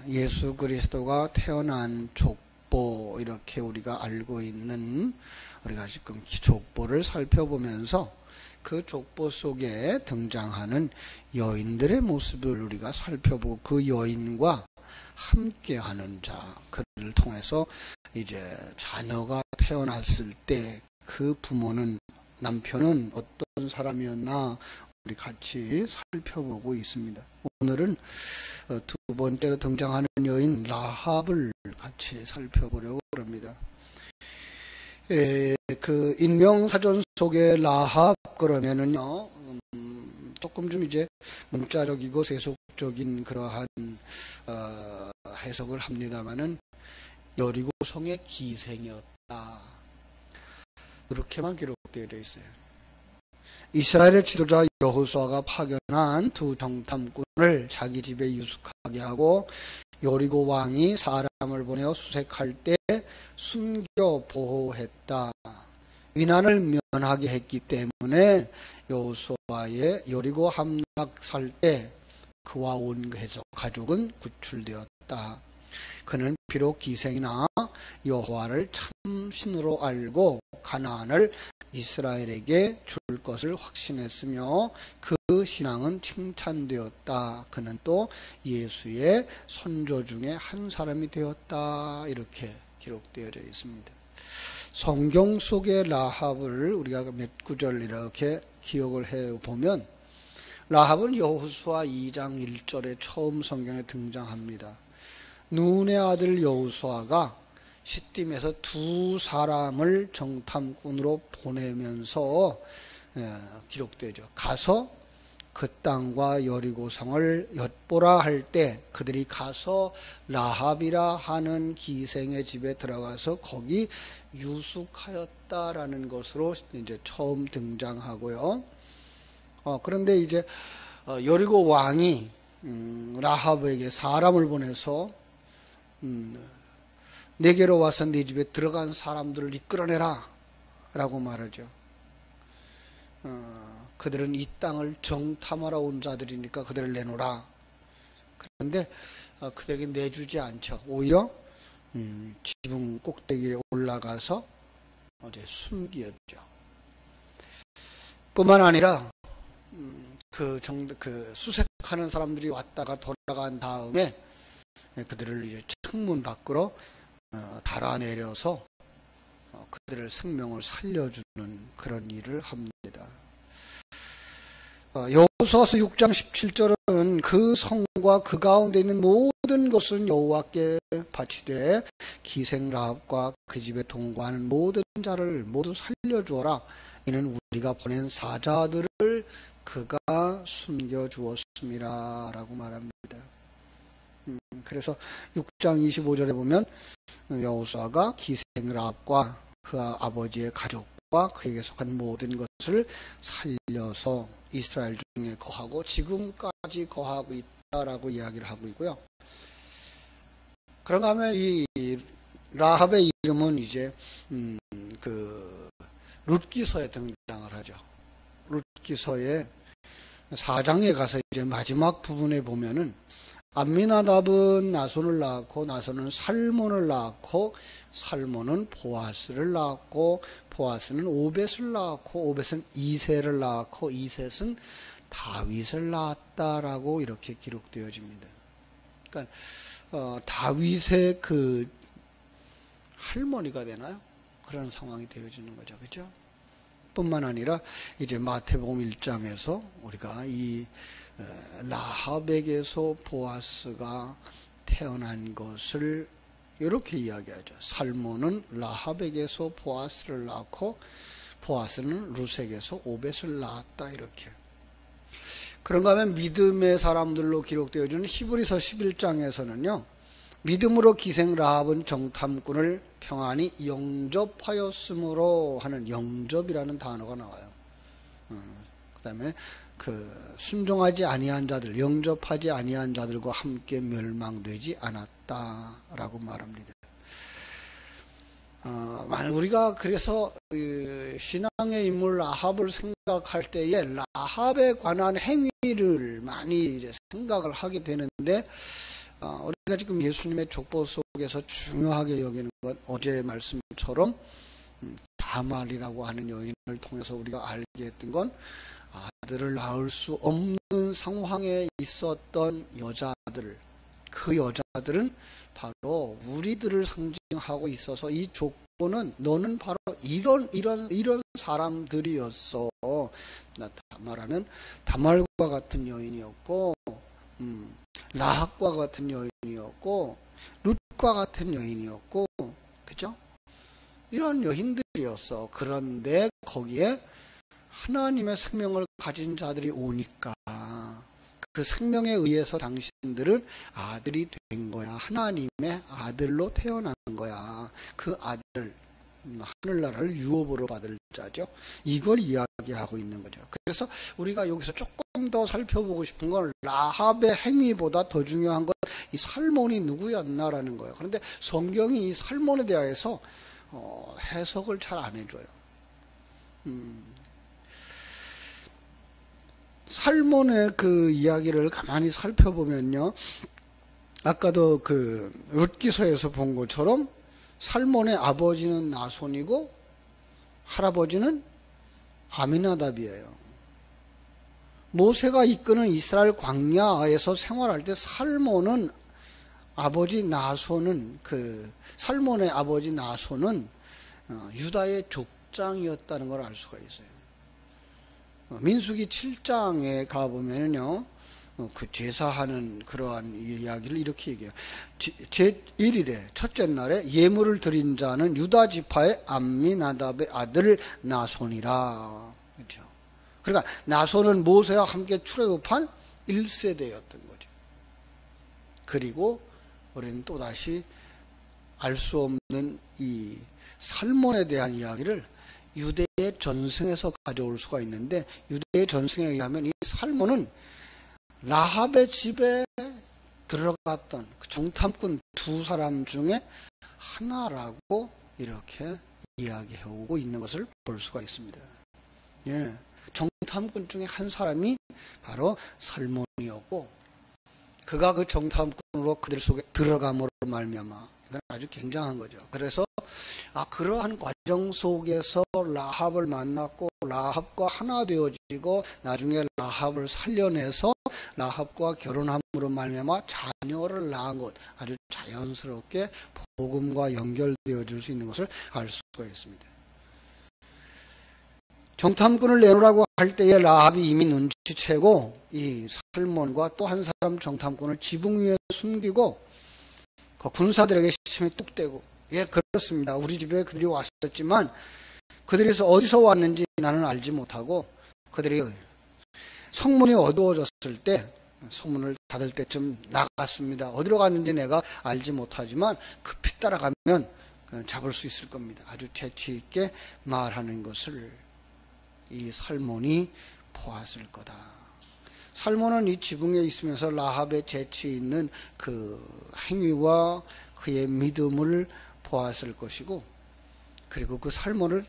예수 그리스도가 태어난 족보, 이렇게 우리가 알고 있는, 우리가 지금 족보를 살펴보면서 그 족보 속에 등장하는 여인들의 모습을 우리가 살펴보고, 그 여인과 함께하는 자, 그를 통해서 이제 자녀가 태어났을 때 그 부모는, 남편은 어떤 사람이었나 우리 같이 살펴보고 있습니다. 오늘은 두 번째로 등장하는 여인 라합을 같이 살펴보려고 합니다. 그 인명사전 속에 라합 그러면은요, 조금 좀 이제 문자적이고 세속적인 그러한 해석을 합니다만은 여리고성의 기생이었다, 이렇게만 기록되어 있어요. 이스라엘의 지도자 여호수아가 파견한 두 정탐꾼을 자기 집에 유숙하게 하고 여리고 왕이 사람을 보내어 수색할 때 숨겨 보호했다. 위난을 면하게 했기 때문에 여호수아의 여리고 함락살 때 그와 온 가족은 구출되었다. 그는 비록 기생이나 여호와를 참 신으로 알고 가나안을 이스라엘에게 줄 것을 확신했으며 그 신앙은 칭찬되었다. 그는 또 예수의 선조 중에 한 사람이 되었다. 이렇게 기록되어 있습니다. 성경 속의 라합을 우리가 몇 구절 이렇게 기억을 해보면, 라합은 여호수아 2장 1절에 처음 성경에 등장합니다. 눈의 아들 여호수아가 시딤에서 두 사람을 정탐꾼으로 보내면서 기록되죠. 가서 그 땅과 여리고성을 엿보라 할 때 그들이 가서 라합이라 하는 기생의 집에 들어가서 거기 유숙하였다라는 것으로 이제 처음 등장하고요. 그런데 이제 여리고 왕이 라합에게 사람을 보내서 내게로 와서 네 집에 들어간 사람들을 이끌어내라 라고 말하죠. 그들은 이 땅을 정탐하러 온 자들이니까 그들을 내놓으라. 그런데 그들에게 내주지 않죠. 오히려 지붕 꼭대기에 올라가서 숨겼죠. 뿐만 아니라 그 수색하는 사람들이 왔다가 돌아간 다음에 그들을 이제 창문 밖으로 달아내려서 그들의 생명을 살려주는 그런 일을 합니다. 여호수아서 6장 17절은 그 성과 그 가운데 있는 모든 것은 여호와께 바치되 기생 라합과 그 집에 동거하는 모든 자를 모두 살려주어라. 이는 우리가 보낸 사자들을 그가 숨겨주었습니다 라고 말합니다. 그래서 6장 25절에 보면 여호수아가 기생 라합과 그 아버지의 가족과 그에게 속한 모든 것을 살려서 이스라엘 중에 거하고 지금까지 거하고 있다라고 이야기를 하고 있고요. 그런가 하면 이 라합의 이름은 이제 그 룻기서에 등장을 하죠. 룻기서의 4장에 가서 이제 마지막 부분에 보면은 암미나답은 나손을 낳았고 나손은 살몬을 낳았고 살몬은 보아스를 낳았고 보아스는 오벳을 낳았고 오벳은 이셋을 낳았고 이셋은 다윗을 낳았다라고 이렇게 기록되어집니다. 그러니까 다윗의 그 할머니가 되나요? 그런 상황이 되어지는 거죠. 그렇죠? 뿐만 아니라 이제 마태복음 1장에서 우리가 이 라합에게서 보아스가 태어난 것을 이렇게 이야기하죠. 살몬은 라합에게서 보아스를 낳고 보아스는 룻에게서 오벳을 낳았다. 이렇게. 그런가 하면 믿음의 사람들로 기록되어지는 히브리서 11장에서는요. 믿음으로 기생 라합은 정탐꾼을 평안히 영접하였으므로 하는 영접이라는 단어가 나와요. 그 다음에 순종하지 아니한 자들, 영접하지 아니한 자들과 함께 멸망되지 않았다라고 말합니다. 우리가 그래서 신앙의 인물 라합을 생각할 때에 라합에 관한 행위를 많이 이제 생각을 하게 되는데 우리가 지금 예수님의 족보 속에서 중요하게 여기는 것, 어제의 말씀처럼 다말이라고 하는 여인을 통해서 우리가 알게 했던 건 아들을 낳을 수 없는 상황에 있었던 여자들, 그 여자들은 바로 우리들을 상징하고 있어서 이 족보는 너는 바로 이런 사람들이었어. 다말하는 다말과 같은 여인이었고, 라합과 같은 여인이었고, 룻과 같은 여인이었고, 그죠? 이런 여인들이었어. 그런데 거기에 하나님의 생명을 가진 자들이 오니까 그 생명에 의해서 당신들은 아들이 된 거야. 하나님의 아들로 태어난 거야. 그 아들, 하늘나라를 유업으로 받을 자죠. 이걸 이야기하고 있는 거죠. 그래서 우리가 여기서 조금 더 살펴보고 싶은 건 라합의 행위보다 더 중요한 건 이 살몬이 누구였나라는 거예요. 그런데 성경이 이 살몬에 대해서 해석을 잘 안 해줘요. 살몬의 그 이야기를 가만히 살펴보면요, 아까도 그 룻기서에서 본 것처럼 살몬의 아버지는 나손이고 할아버지는 아미나답이에요. 모세가 이끄는 이스라엘 광야에서 생활할 때 살몬은 아버지 나손은 살몬의 아버지 나손은 유다의 족장이었다는 걸 알 수가 있어요. 민수기 7장에 가보면요, 그 제사하는 그러한 이야기를 이렇게 얘기해요. 제1일에 첫째 날에 예물을 드린 자는 유다 지파의 암미나답의 아들 나손이라. 그렇죠? 그러니까 나손은 모세와 함께 출애굽한 1세대였던 거죠. 그리고 우리는 또다시 알 수 없는 이 살몬에 대한 이야기를 유대의 전승에서 가져올 수가 있는데, 유대의 전승에 의하면 이 살몬은 라합의 집에 들어갔던 그 정탐꾼 두 사람 중에 하나라고 이렇게 이야기해 오고 있는 것을 볼 수가 있습니다. 예, 정탐꾼 중에 한 사람이 바로 살몬이었고, 그가 그 정탐꾼으로 그들 속에 들어감으로 말미암아, 이건 아주 굉장한 거죠. 그래서 그러한 과정 속에서 라합을 만났고 라합과 하나 되어지고 나중에 라합을 살려내서 라합과 결혼함으로 말미암아 자녀를 낳은 것, 아주 자연스럽게 복음과 연결되어질 수 있는 것을 알 수가 있습니다. 정탐꾼을 내놓으라고 할 때에 라합이 이미 눈치채고 이 살몬과 또 한 사람 정탐꾼을 지붕 위에 숨기고 그 군사들에게 시침이 뚝 떼고, 예, 그렇습니다. 우리 집에 그들이 왔었지만 그들에서 어디서 왔는지 나는 알지 못하고, 그들이 성문이 어두워졌을 때 성문을 닫을 때쯤 나갔습니다. 어디로 갔는지 내가 알지 못하지만 급히 따라가면 잡을 수 있을 겁니다. 아주 재치 있게 말하는 것을 이 살몬이 보았을 거다. 살몬은 이 지붕에 있으면서 라합의 재치 있는 그 행위와 그의 믿음을 보았을 것이고, 그리고 그 살몬은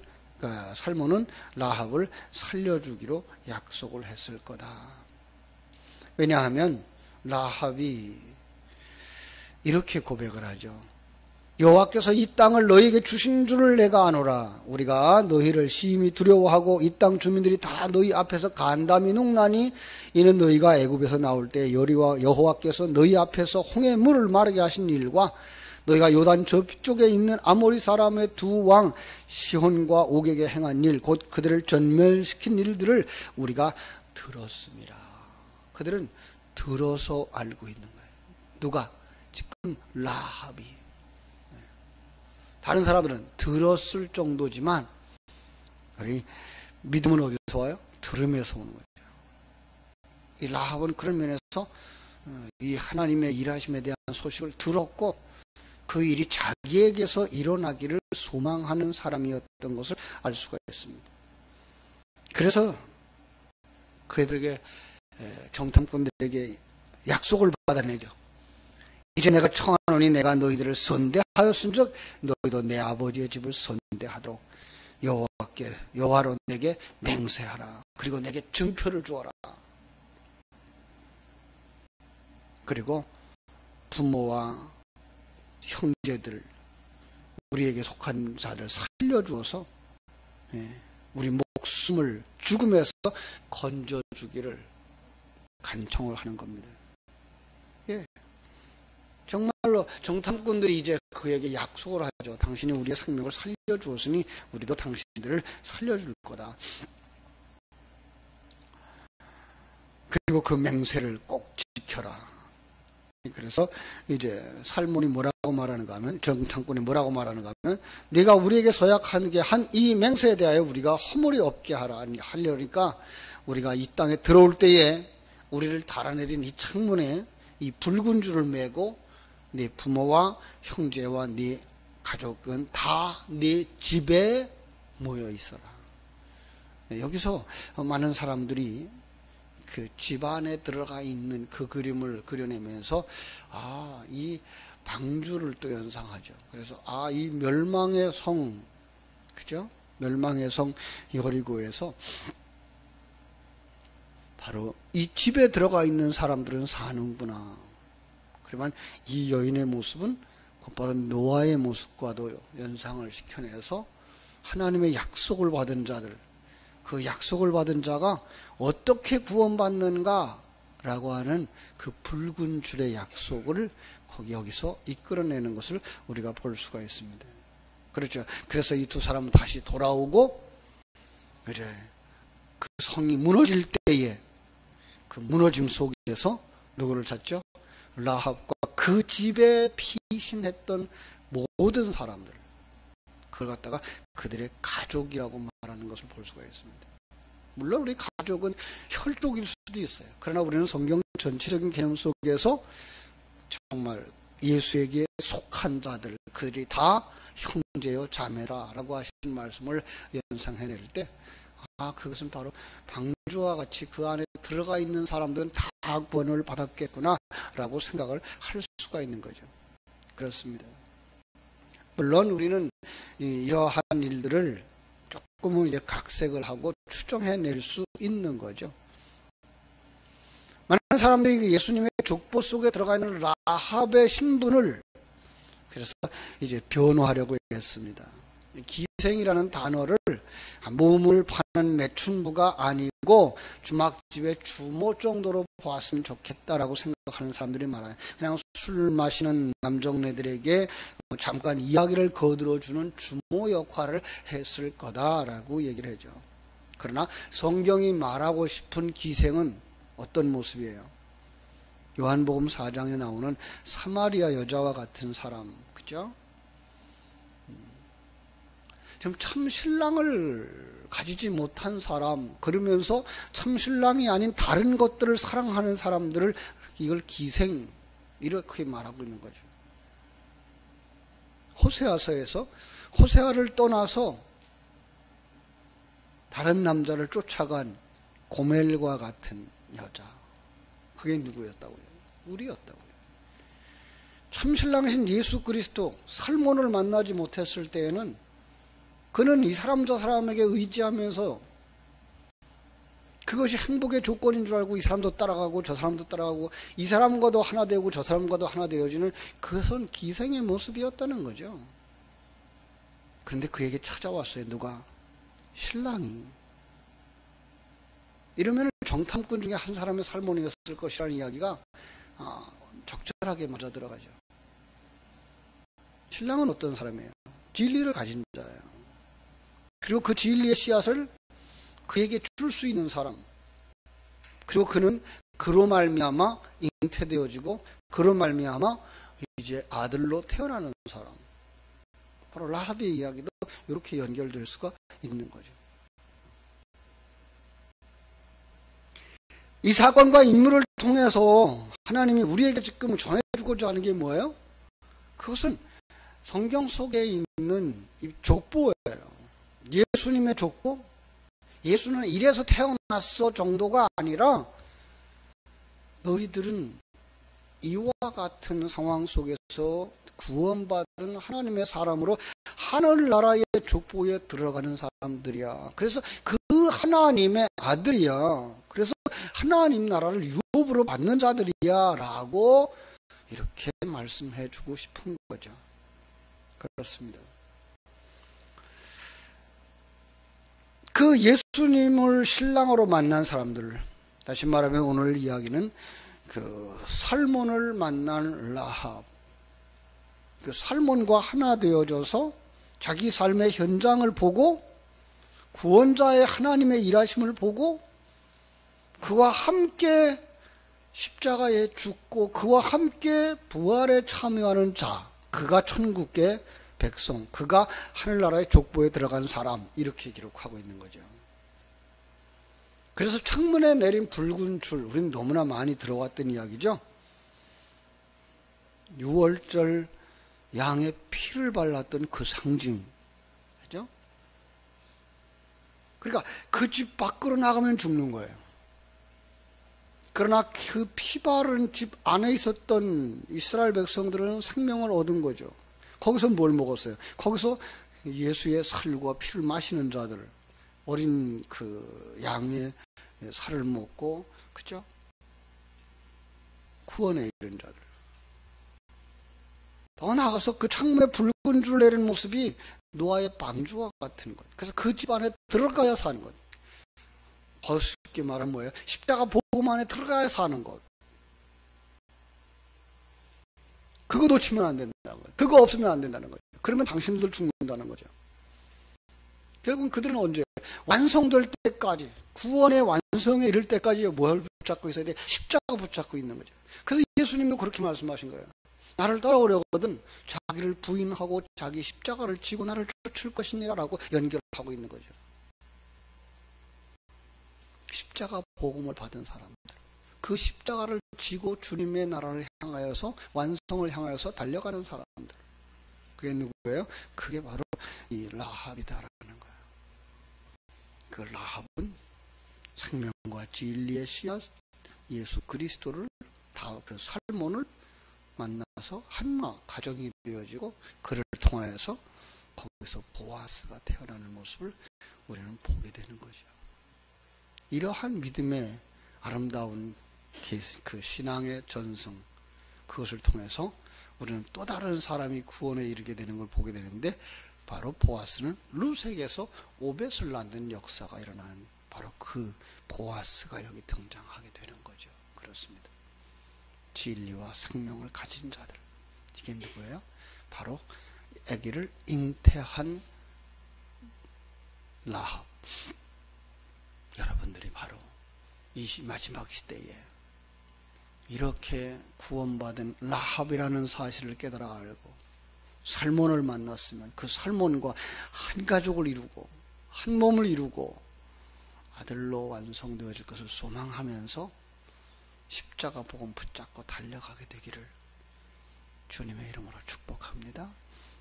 라합을 살려주기로 약속을 했을 거다. 왜냐하면 라합이 이렇게 고백을 하죠. 여호와께서 이 땅을 너희에게 주신 줄을 내가 아노라. 우리가 너희를 심히 두려워하고 이 땅 주민들이 다 너희 앞에서 간담이 녹나니 이는 너희가 애굽에서 나올 때 여호와께서 너희 앞에서 홍해 물을 마르게 하신 일과 너희가 요단 저쪽에 있는 아모리 사람의 두 왕 시혼과 옥에게 행한 일, 곧 그들을 전멸시킨 일들을 우리가 들었습니다. 그들은 들어서 알고 있는 거예요. 누가? 지금 라합이. 다른 사람들은 들었을 정도지만 우리 믿음은 어디서 와요? 들음에서 오는 거죠. 이 라합은 그런 면에서 이 하나님의 일하심에 대한 소식을 들었고 그 일이 자기에게서 일어나기를 소망하는 사람이었던 것을 알 수가 있습니다. 그래서 그들에게, 정탐꾼들에게 약속을 받아내죠. 이제 내가 청하노니 내가 너희들을 선대하였은즉 너희도 내 아버지의 집을 선대하도록 여호와로 내게 맹세하라. 그리고 내게 증표를 주어라. 그리고 부모와 형제들, 우리에게 속한 자들 살려주어서 우리 목숨을 죽음에서 건져주기를 간청을 하는 겁니다. 예. 정말로 정탐꾼들이 이제 그에게 약속을 하죠. 당신이 우리의 생명을 살려주었으니 우리도 당신들을 살려줄 거다. 그리고 그 맹세를 꼭 지켜라. 그래서 이제 살몬이 뭐라고 말하는가 하면, 정탐꾼이 뭐라고 말하는가 하면, 네가 우리에게 서약하게 한 이 맹세에 대하여 우리가 허물이 없게 하려니까 우리가 이 땅에 들어올 때에 우리를 달아내린 이 창문에 이 붉은 줄을 메고 네 부모와 형제와 네 가족은 다 네 집에 모여 있어라. 여기서 많은 사람들이 그 집 안에 들어가 있는 그 그림을 그려내면서 이 방주를 또 연상하죠. 그래서 이 멸망의 성, 그죠? 멸망의 성 여리고에서 바로 이 집에 들어가 있는 사람들은 사는구나. 그러면 이 여인의 모습은 곧바로 노아의 모습과도 연상을 시켜내서 하나님의 약속을 받은 자들, 그 약속을 받은 자가 어떻게 구원받는가라고 하는 그 붉은 줄의 약속을 여기서 이끌어내는 것을 우리가 볼 수가 있습니다. 그렇죠. 그래서 이 두 사람은 다시 돌아오고, 이제 그 성이 무너질 때에 그 무너짐 속에서 누구를 찾죠? 라합과 그 집에 피신했던 모든 사람들, 그걸 갖다가 그들의 가족이라고 말하는 것을 볼 수가 있습니다. 물론 우리 가족은 혈족일 수도 있어요. 그러나 우리는 성경 전체적인 개념 속에서 정말 예수에게 속한 자들, 그들이 다 형제요 자매라 라고 하신 말씀을 연상해낼 때 그것은 바로 방주와 같이 그 안에 들어가 있는 사람들은 다 구원을 받았겠구나 라고 생각을 할 수가 있는 거죠. 그렇습니다. 물론 우리는 이러한 일들을 조금은 이제 각색을 하고 추정해낼 수 있는 거죠. 많은 사람들이 예수님의 족보 속에 들어가 있는 라합의 신분을 그래서 이제 변호하려고 했습니다. 기생이라는 단어를 몸을 파는 매춘부가 아니고 주막집의 주모 정도로 보았으면 좋겠다라고 생각하는 사람들이 많아요. 그냥 술 마시는 남정네들에게 잠깐 이야기를 거들어주는 주모 역할을 했을 거다라고 얘기를 하죠. 그러나 성경이 말하고 싶은 기생은 어떤 모습이에요? 요한복음 4장에 나오는 사마리아 여자와 같은 사람, 그죠? 지금 참 신랑을 가지지 못한 사람, 그러면서 참 신랑이 아닌 다른 것들을 사랑하는 사람들을 이걸 기생, 이렇게 말하고 있는 거죠. 호세아서에서 호세아를 떠나서 다른 남자를 쫓아간 고멜과 같은 여자, 그게 누구였다고요? 우리였다고요. 참신랑이신 예수 그리스도 살몬을 만나지 못했을 때에는 그는 이 사람 저 사람에게 의지하면서 그것이 행복의 조건인 줄 알고 이 사람도 따라가고 저 사람도 따라가고 이 사람과도 하나 되고 저 사람과도 하나 되어지는 그것은 기생의 모습이었다는 거죠. 그런데 그에게 찾아왔어요. 누가? 신랑이. 이러면 정탐꾼 중에 한 사람의 살몬이었을 것이라는 이야기가 적절하게 맞아 들어가죠. 신랑은 어떤 사람이에요? 진리를 가진 자예요. 그리고 그 진리의 씨앗을 그에게 줄 수 있는 사람, 그리고 그는 그로 말미암아 잉태되어지고 그로 말미암아 이제 아들로 태어나는 사람, 바로 라합의 이야기도 이렇게 연결될 수가 있는 거죠. 이 사건과 인물을 통해서 하나님이 우리에게 지금 전해주고자 하는 게 뭐예요? 그것은 성경 속에 있는 이 족보예요. 예수님의 족보? 예수는 이래서 태어났어 정도가 아니라 너희들은 이와 같은 상황 속에서 구원받은 하나님의 사람으로 하늘나라의 족보에 들어가는 사람들이야. 그래서 그 하나님의 아들이야. 그래서 하나님 나라를 유업으로 받는 자들이야 라고 이렇게 말씀해 주고 싶은 거죠. 그렇습니다. 그 예수님을 신랑으로 만난 사람들, 다시 말하면 오늘 이야기는 그 살몬을 만난 라합, 그 살몬과 하나 되어져서 자기 삶의 현장을 보고 구원자의 하나님의 일하심을 보고 그와 함께 십자가에 죽고 그와 함께 부활에 참여하는 자, 그가 천국의 백성, 그가 하늘나라의 족보에 들어간 사람, 이렇게 기록하고 있는 거죠. 그래서 창문에 내린 붉은 줄, 우리는 너무나 많이 들어왔던 이야기죠. 6월절 양의 피를 발랐던 그 상징, 그죠? 그러니까 그 집 밖으로 나가면 죽는 거예요. 그러나 그 피 바른 집 안에 있었던 이스라엘 백성들은 생명을 얻은 거죠. 거기서 뭘 먹었어요? 거기서 예수의 살과 피를 마시는 자들, 어린 그 양의 살을 먹고, 그죠? 구원에 이른 자들. 더 나아가서 그 창문에 붉은 줄 내리는 모습이 노아의 방주와 같은 것. 그래서 그 집 안에 들어가야 사는 것. 더 쉽게 말하면 뭐예요? 십자가 복음 안에 들어가야 사는 것. 그거 놓치면 안 된다는 거예요. 그거 없으면 안 된다는 거죠. 그러면 당신들 죽는다는 거죠. 결국은 그들은 언제? 완성될 때까지, 구원의 완성에 이를 때까지 뭘 붙잡고 있어야 돼? 십자가 붙잡고 있는 거죠. 그래서 예수님도 그렇게 말씀하신 거예요. 나를 따라오려거든 자기를 부인하고 자기 십자가를 지고 나를 쫓을 것이니라 라고 연결하고 있는 거죠. 십자가 복음을 받은 사람들, 그 십자가를 지고 주님의 나라를 향하여서 완성을 향하여서 달려가는 사람들, 그게 누구예요? 그게 바로 이 라합이다라는 거예요. 그 라합은 생명과 진리의 씨앗 예수 그리스도를 다 그 살몬을 만나서 한마 가정이 되어지고 그를 통하여서 거기서 보아스가 태어나는 모습을 우리는 보게 되는 거죠. 이러한 믿음의 아름다운 그 신앙의 전승, 그것을 통해서 우리는 또 다른 사람이 구원에 이르게 되는 걸 보게 되는데, 바로 보아스는 루색에서 오벳을 낳는 역사가 일어나는 바로 그 보아스가 여기 등장하게 되는 거죠. 그렇습니다. 진리와 생명을 가진 자들, 이게 누구예요? 바로 아기를 잉태한 라합. 여러분들이 바로 이 마지막 시대에 이렇게 구원받은 라합이라는 사실을 깨달아 알고 살몬을 만났으면 그 살몬과 한 가족을 이루고 한 몸을 이루고 아들로 완성되어질 것을 소망하면서 십자가 복음 붙잡고 달려가게 되기를 주님의 이름으로 축복합니다.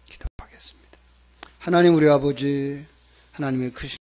기도하겠습니다. 하나님, 우리 아버지, 하나님의 크신